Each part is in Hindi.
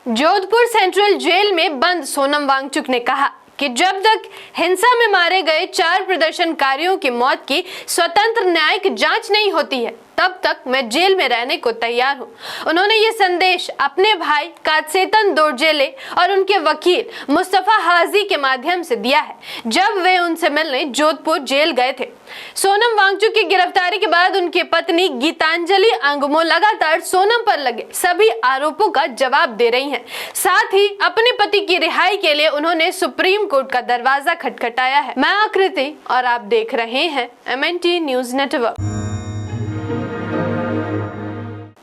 जोधपुर सेंट्रल जेल में बंद सोनम वांगचुक ने कहा कि जब तक हिंसा में मारे गए 4 प्रदर्शनकारियों की मौत की स्वतंत्र न्यायिक जांच नहीं होती है, तब तक मैं जेल में रहने को तैयार हूं। उन्होंने ये संदेश अपने भाई कादसेतन दोरजेले और उनके वकील मुस्तफा हाजी के माध्यम से दिया है, जब वे उनसे मिलने जोधपुर जेल गए थे। सोनम वांगचुक की गिरफ्तारी के बाद उनकी पत्नी गीतांजलि अंगमो लगातार सोनम पर लगे सभी आरोपों का जवाब दे रही हैं। साथ ही अपने पति की रिहाई के लिए उन्होंने सुप्रीम कोर्ट का दरवाजा खटखटाया है। मैं आकृति और आप देख रहे हैं MNT न्यूज नेटवर्क।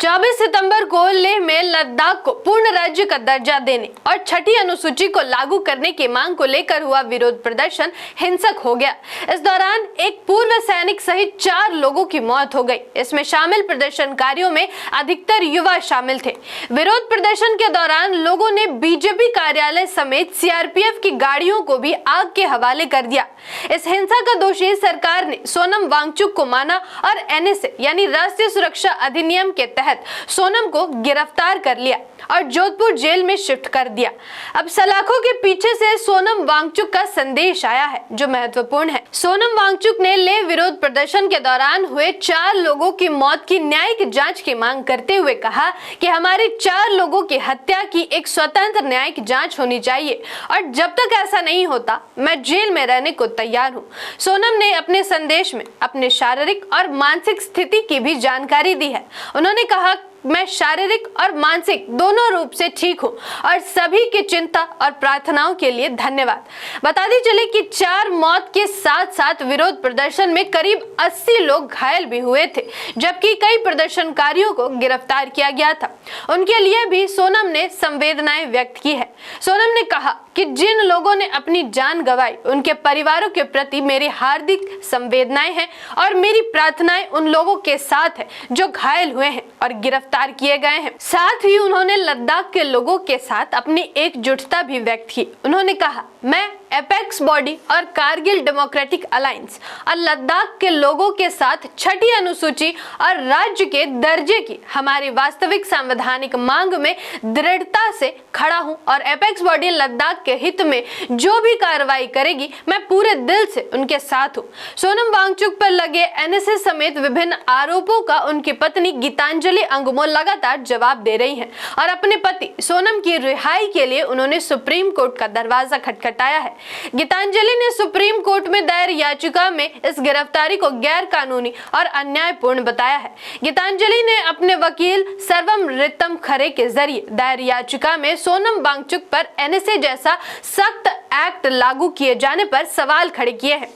24 सितंबर को लेह में लद्दाख को पूर्ण राज्य का दर्जा देने और छठी अनुसूची को लागू करने की मांग को लेकर हुआ विरोध प्रदर्शन हिंसक हो गया। इस दौरान एक पूर्व सैनिक सहित 4 लोगों की मौत हो गई। इसमें शामिल प्रदर्शनकारियों में अधिकतर युवा शामिल थे। विरोध प्रदर्शन के दौरान लोगों ने बीजेपी कार्यालय समेत CRPF की गाड़ियों को भी आग के हवाले कर दिया। इस हिंसा का दोषी सरकार ने सोनम वांगचुक को माना और NSA यानी राष्ट्रीय सुरक्षा अधिनियम के तहत सोनम को गिरफ्तार कर लिया और जोधपुर जेल में शिफ्ट कर दिया। अब सलाखों के पीछे से सोनम वांगचुक का संदेश आया है जो महत्वपूर्ण है। सोनम वांगचुक ने लेह विरोध प्रदर्शन के दौरान हुए 4 लोगों की मौत की न्यायिक जांच की मांग करते हुए कहा कि हमारी 4 लोगों की हत्या की एक स्वतंत्र न्यायिक जांच होनी चाहिए और जब तक ऐसा नहीं होता मैं जेल में रहने को तैयार हूं। सोनम ने अपने संदेश में अपने शारीरिक और मानसिक स्थिति की भी जानकारी दी है। उन्होंने कहा, मैं शारीरिक और मानसिक दोनों रूप से ठीक हूं और सभी की चिंता और प्रार्थनाओं के लिए धन्यवाद। बता दी चले कि 4 मौत के साथ साथ विरोध प्रदर्शन में करीब 80 लोग घायल भी हुए थे, जबकि कई प्रदर्शनकारियों को गिरफ्तार किया गया था। उनके लिए भी सोनम ने संवेदनाएं व्यक्त की है। सोनम ने कहा कि जिन लोगों ने अपनी जान गंवाई उनके परिवारों के प्रति मेरी हार्दिक संवेदनाएं हैं और मेरी प्रार्थनाएं उन लोगों के साथ है जो घायल हुए हैं और गिरफ्तार किए गए हैं। साथ ही उन्होंने लद्दाख के लोगों के साथ अपनी एकजुटता भी व्यक्त की। उन्होंने कहा, मैं एपेक्स बॉडी और कारगिल डेमोक्रेटिक अलायंस और लद्दाख के लोगों के साथ छठी अनुसूची और राज्य के दर्जे की हमारी वास्तविक संवैधानिक मांग में दृढ़ता से खड़ा हूं और एपेक्स बॉडी लद्दाख के हित में जो भी कार्रवाई करेगी मैं पूरे दिल से उनके साथ हूं। सोनम वांगचुक पर लगे NSA समेत विभिन्न आरोपों का उनकी पत्नी गीतांजलि अंगमो लगातार जवाब दे रही हैं और अपने पति सोनम की रिहाई के लिए उन्होंने सुप्रीम कोर्ट का दरवाजा खटखटाया है। गीतांजलि ने सुप्रीम कोर्ट में दायर याचिका में इस गिरफ्तारी को गैर कानूनी और अन्यायपूर्ण बताया है। गीतांजलि ने अपने वकील सर्वम रितम खरे के जरिए दायर याचिका में सोनम वांगचुक पर NSA जैसा सख्त एक्ट लागू किए जाने पर सवाल खड़े किए हैं।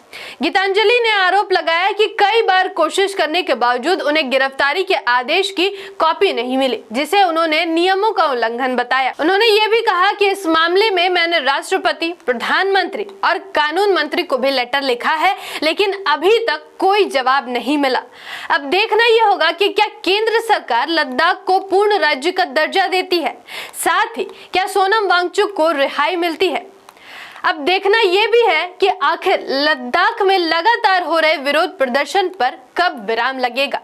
गीतांजलि ने आरोप लगाया कि कई बार कोशिश करने के बावजूद उन्हें गिरफ्तारी के आदेश की कॉपी नहीं मिली, जिसे उन्होंने नियमों का उल्लंघन बताया। उन्होंने ये भी कहा कि इस मामले में मैंने राष्ट्रपति, प्रधानमंत्री और कानून मंत्री को भी लेटर लिखा है, लेकिन अभी तक कोई जवाब नहीं मिला। अब देखना यह होगा कि क्या केंद्र सरकार लद्दाख को पूर्ण राज्य का दर्जा देती है, साथ ही क्या सोनम वांगचुक को रिहाई मिलती है। अब देखना यह भी है कि आखिर लद्दाख में लगातार हो रहे विरोध प्रदर्शन पर कब विराम लगेगा।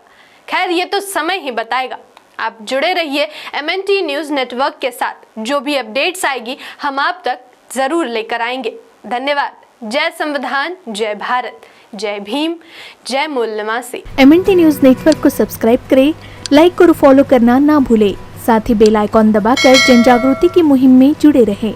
खैर, ये तो समय ही बताएगा। आप जुड़े रहिए MNT न्यूज नेटवर्क के साथ। जो भी अपडेट्स आएगी हम आप तक जरूर लेकर आएंगे। धन्यवाद। जय संविधान, जय भारत, जय भीम, जय मूल्यमासी। MNT न्यूज नेटवर्क को सब्सक्राइब करें, लाइक और फॉलो करना ना भूलें। साथ ही बेल आइकॉन दबाकर जन जागृति की मुहिम में जुड़े रहें।